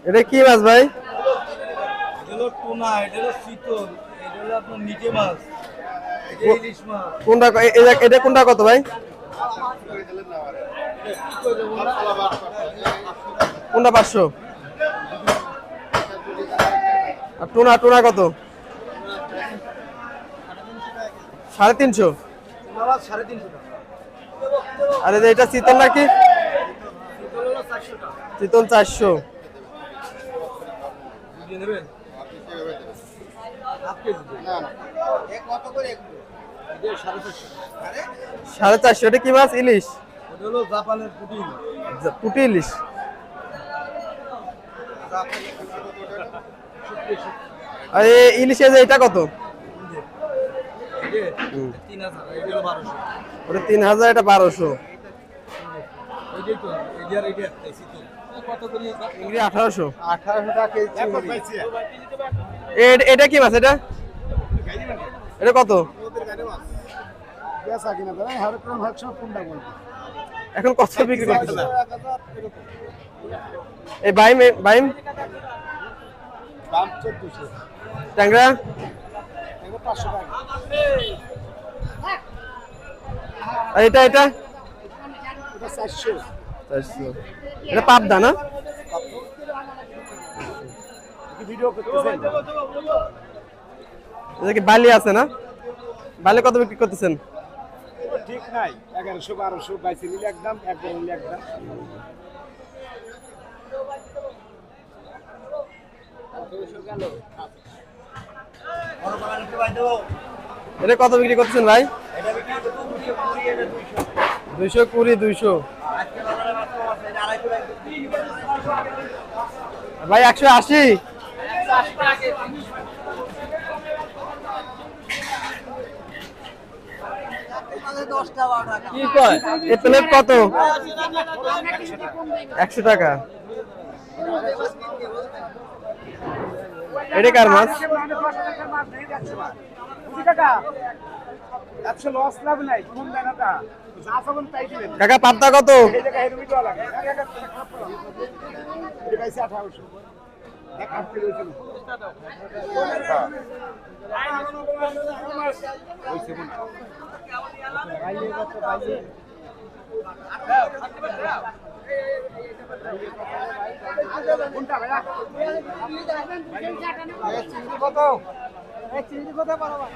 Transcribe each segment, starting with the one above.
এটা কি মাছ ভাই? এটা টুনা, এটা চিতল, এটা আপনার নিকে মাছ, এটা ইলিশ মাছ। কোনটা এটা কোনটা কত ভাই? কোনটা 500? আর টুনা টুনা কত? 350? 350 টাকা। আর এটা চিতল নাকি? চিতল হলো 400 টাকা। চিতল 400। বুঝিয়ে নেবেন? হাফ কেজি না না। কত করে এগুলো? এটা 450 টাকা। 450। এটা কি মাছ? ইলিশ? ওটা হলো জাপানের পুঁটি ইলিশ। পুঁটি ইলিশ। আর ইলিশে যে এটা কত? 3000, এটা হলো 1200। ওটা 3000, এটা 1200। এইটাই তো, এইটা চিতল। কত করে? চিংড়ি 1800। 1800 টাকা কেজি চিংড়ি। এটা কি মাছ? এটা কত? পেঁচা কিনা দাদা, হরেক রকম হরেক সময় কোনটা বলবো? এখন কত বিক্রি করতেছে? এই বাইম বাইম দাম 1400। ট্যাংরা? এগুলো 500 টাকা। আর এটা এটা 400। 400। এটা পাবদা না? ভিডিও করতেছেন? এটা কি বালি আছে না? বালি কত বিক্রি করতেছেন? ঠিক নাই, 1100 1200 বাইসে নিলে একদম, একবার নিলে একদম। এটা কত বিক্রি করতেছেন ভাই? এটা বিক্রি করতে 220, এটা 200। 220 200। আজকে বাজারে মাত্র আছে, এটা 250 ভাই 180। কি কয়? এই প্লেট কত? 100 টাকা। এটা কার মাছ? 100 লস লাভ নাই, কোন জায়গাটা যা পাবেন তাই দিবেন। কাকা পাবদা কত? এই জায়গায় হেরুমি দেওয়া লাগে। এটা পাইছে 1800। এক হাত কিলো ছিল। কোনটা ভাইয়া? চিংড়ি কত? চিংড়ি কত পারবা?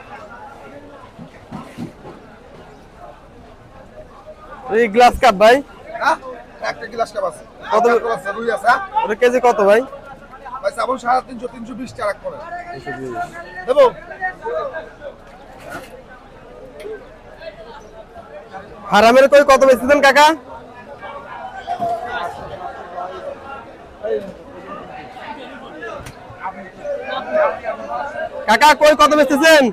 এই গ্লাস কাপ ভাই? হ্যাঁ, একটা গ্লাস কাপ আছে। কত? আছে, রুই আছে। ওটা কেজি কত ভাই? ভাই সাবুন 350 320 টাকা করে। দেবো? হারামের কই কত বেচতেছেন কাকা? কাকা কই কত বেচতেছেন?